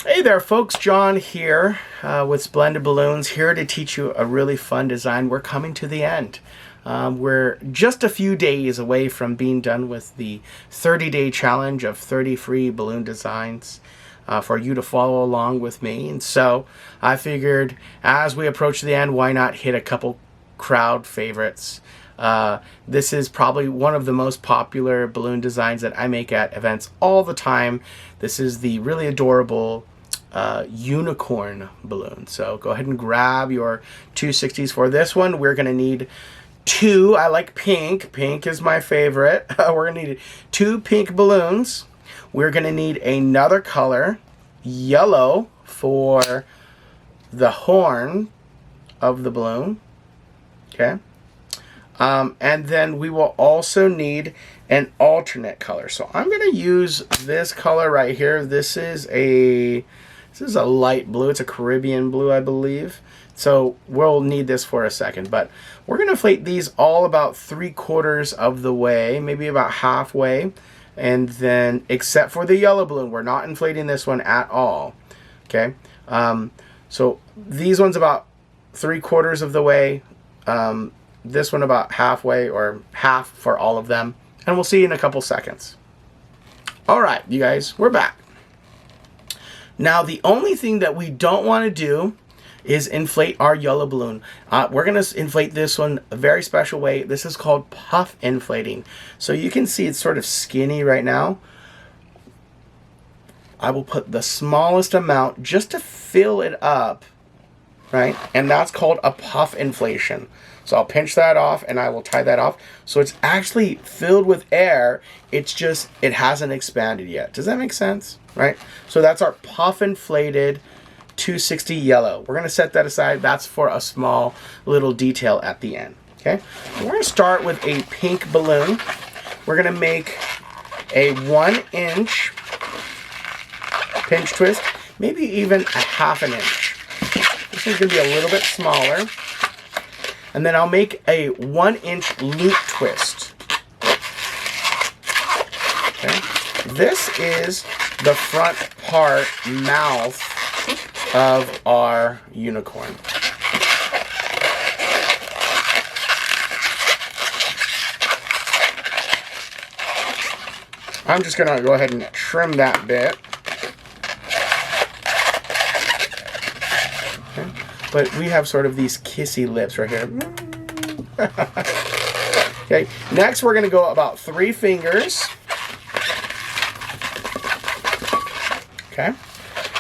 Hey there folks, John here with Splendid Balloons, here to teach you a really fun design. We're coming to the end. We're just a few days away from being done with the 30-day challenge of 30 free balloon designs for you to follow along with me. And so I figured as we approach the end, why not hit a couple crowd favorites. This is probably one of the most popular balloon designs that I make at events all the time. This is the really adorable unicorn balloon. So go ahead and grab your 260s for this one. We're going to need two. I like pink. Pink is my favorite. We're going to need two pink balloons. We're going to need another color, yellow, for the horn of the balloon. Okay. And then we will also need an alternate color. So I'm going to use this color right here. This is a light blue. It's a Caribbean blue, I believe. So we'll need this for a second. But we're going to inflate these all about 3/4 of the way, maybe about halfway. And then, except for the yellow balloon, we're not inflating this one at all. Okay. So these ones about 3/4 of the way. This one about halfway, or half for all of them. And we'll see you in a couple seconds. All right, you guys, we're back. Now, the only thing that we don't want to do is inflate our yellow balloon. We're going to inflate this one a very special way. This is called puff inflating. So you can see it's sort of skinny right now. I will put the smallest amount just to fill it up, right? And that's called a puff inflation. So I'll pinch that off and I will tie that off. So it's actually filled with air. It's just, it hasn't expanded yet. Does that make sense? Right? So that's our puff inflated 260 yellow. We're going to set that aside. That's for a small little detail at the end. Okay? We're going to start with a pink balloon. We're going to make a 1-inch pinch twist, maybe even a 1/2 inch. This one's going to be a little bit smaller. And then I'll make a 1-inch loop twist. Okay. This is the front part, mouth of our unicorn. I'm just going to go ahead and trim that bit. Okay. But we have sort of these kissy lips right here. Okay, next we're going to go about 3 fingers. Okay,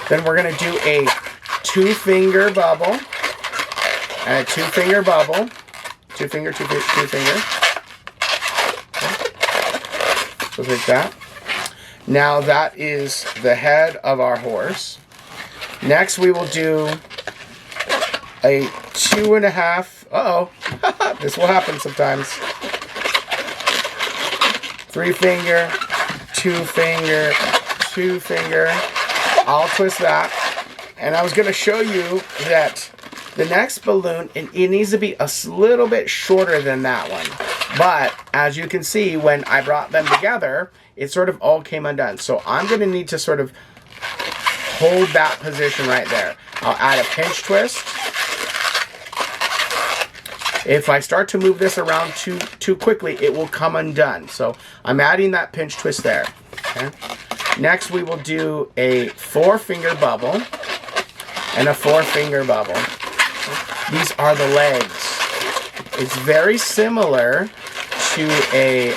then we're going to do a 2-finger bubble and a 2-finger bubble. 2-finger, 2-finger. Okay. So like that. Now that is the head of our horse. Next we will do a 2.5. This will happen sometimes. 3-finger, 2-finger, 2-finger. I'll twist that. And I was going to show you that the next balloon, it needs to be a little bit shorter than that one. But as you can see, when I brought them together, it sort of all came undone. So I'm going to need to sort of hold that position right there. I'll add a pinch twist. If I start to move this around too quickly, it will come undone. So I'm adding that pinch twist there. Okay. Next, we will do a 4-finger bubble and a 4-finger bubble. These are the legs. It's very similar to a...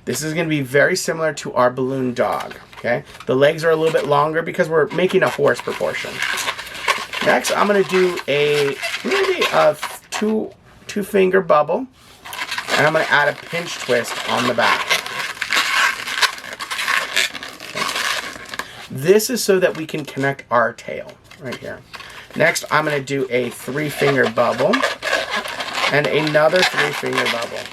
this is going to be very similar to our balloon dog. Okay. The legs are a little bit longer because we're making a horse proportion. Next, I'm going to do maybe a 2-finger bubble, and I'm going to add a pinch twist on the back. Okay. This is so that we can connect our tail right here. Next, I'm going to do a 3-finger bubble and another 3-finger bubble.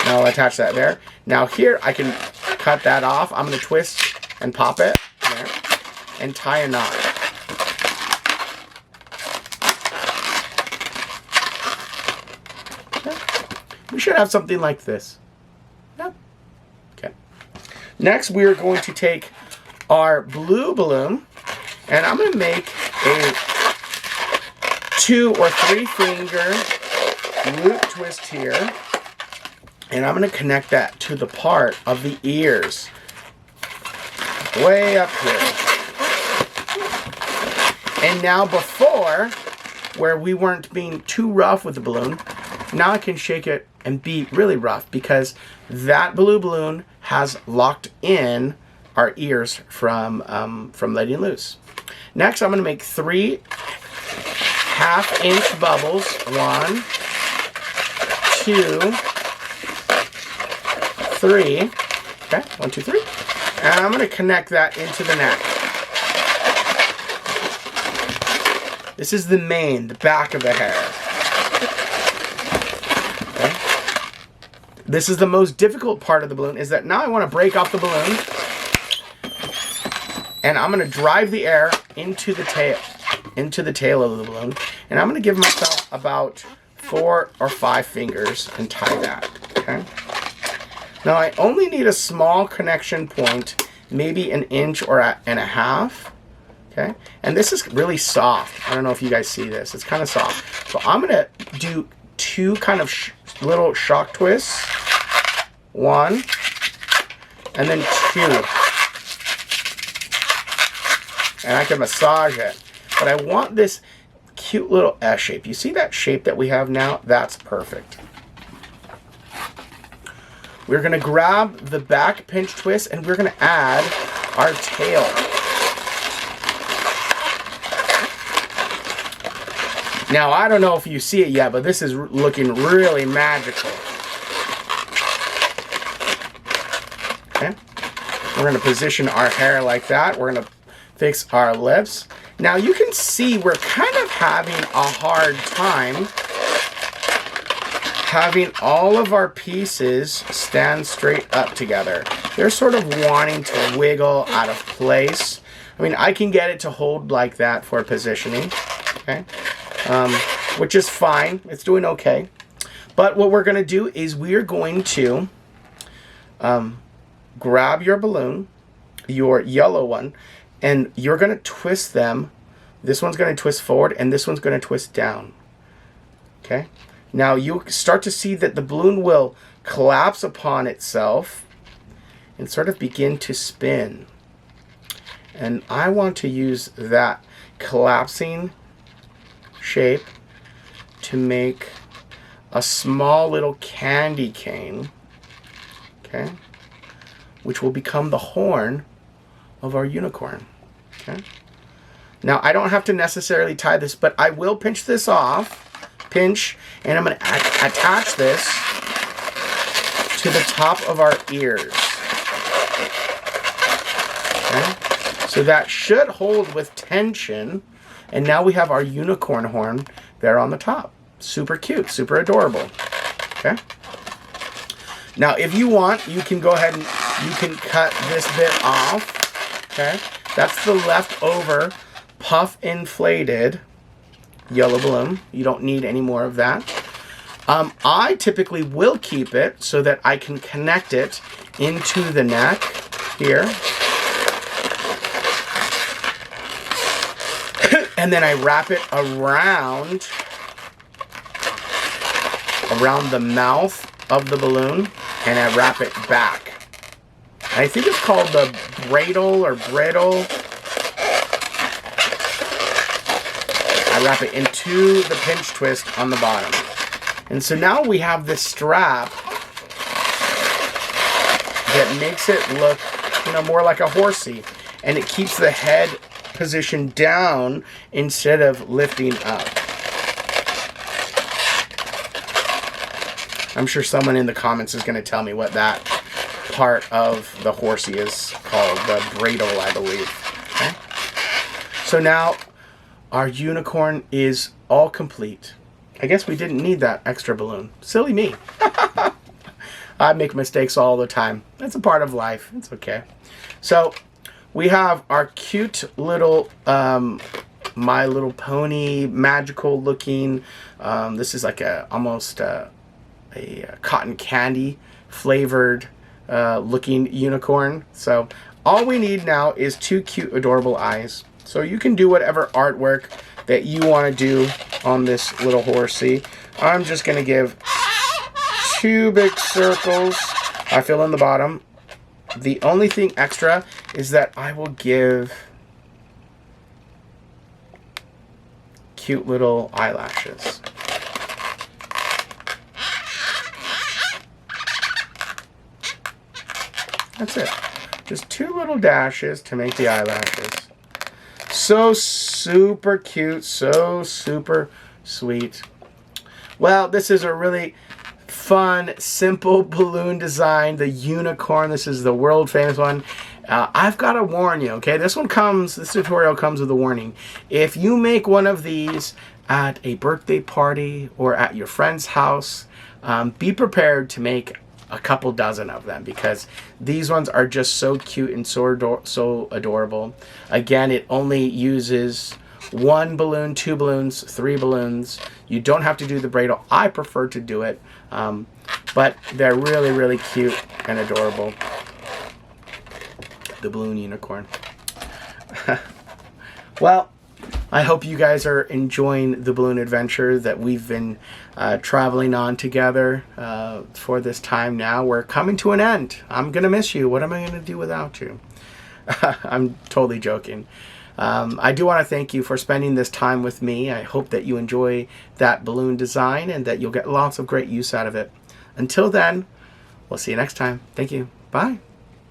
Now I'll attach that there. Now here, I can cut that off. I'm going to twist and pop it there and tie a knot. Okay. We should have something like this. Yep. Okay. Next, we are going to take our blue balloon, and I'm going to make a 2 or 3 finger loop twist here, and I'm going to connect that to the part of the ears, way up here. And now before, where we weren't being too rough with the balloon, now I can shake it and be really rough because that blue balloon has locked in our ears from letting loose. Next, I'm going to make 3 half-inch bubbles. 1, 2, 3. Okay, 1, 2, 3. And I'm going to connect that into the neck. This is the mane, the back of the hair. Okay. This is the most difficult part of the balloon, is that now I want to break off the balloon, and I'm going to drive the air into the tail of the balloon, and I'm going to give myself about 4 or 5 fingers and tie that. Okay. Now I only need a small connection point, maybe 1 inch or and a half. Okay, and this is really soft. I don't know if you guys see this. It's kind of soft. So I'm going to do 2 kind of little shock twists. 1, and then 2. And I can massage it. But I want this cute little S shape. You see that shape that we have now? That's perfect. We're going to grab the back pinch twist, and we're going to add our tail. Now, I don't know if you see it yet, but this is looking really magical. Okay. We're going to position our hair like that. We're going to fix our lips. Now, you can see we're kind of having a hard time having all of our pieces stand straight up together. They're sort of wanting to wiggle out of place. I mean, I can get it to hold like that for positioning. Okay. Which is fine. It's doing okay. But what we're going to do is we're going to grab your balloon, your yellow one, and you're going to twist them. This one's going to twist forward, and this one's going to twist down. Okay? Now you start to see that the balloon will collapse upon itself and sort of begin to spin. And I want to use that collapsing shape to make a small little candy cane, okay, which will become the horn of our unicorn. Okay. Now I don't have to necessarily tie this, but I will pinch this off, and I'm going to attach this to the top of our ears. Okay. So that should hold with tension. And now we have our unicorn horn there on the top. Super cute, super adorable. Okay. Now, if you want, you can go ahead and you can cut this bit off. Okay. That's the leftover puff inflated yellow balloon. You don't need any more of that. I typically will keep it so that I can connect it into the neck here. And then I wrap it around the mouth of the balloon, and I wrap it back. I think it's called the bridle or brittle. I wrap it into the pinch twist on the bottom. And so now we have this strap that makes it look, more like a horsey, and it keeps the head position down instead of lifting up. I'm sure someone in the comments is going to tell me what that part of the horsey is called, the bridle, I believe. Okay. So now our unicorn is all complete. I guess we didn't need that extra balloon. Silly me. I make mistakes all the time. That's a part of life. It's okay. So we have our cute little My Little Pony magical looking. This is like almost a cotton candy flavored looking unicorn. So all we need now is 2 cute, adorable eyes. So you can do whatever artwork that you want to do on this little horsey. I'm just going to give 2 big circles. I fill in the bottom. The only thing extra is that I will give cute little eyelashes. That's it. Just 2 little dashes to make the eyelashes. So super cute, so super sweet. Well, this is a really fun, simple balloon design, the unicorn. This is the world famous one. I've got to warn you, okay? This tutorial comes with a warning. If you make one of these at a birthday party or at your friend's house, be prepared to make a couple dozen of them, because these ones are just so cute and so adorable. Again, it only uses 1 balloon, 2 balloons, 3 balloons. You don't have to do the braidle. I prefer to do it, but they're really, really cute and adorable. The balloon unicorn. Well, I hope you guys are enjoying the balloon adventure that we've been traveling on together for this time now. We're coming to an end. I'm going to miss you. What am I going to do without you? I'm totally joking. I do want to thank you for spending this time with me. I hope that you enjoy that balloon design and that you'll get lots of great use out of it. Until then, we'll see you next time. Thank you. Bye.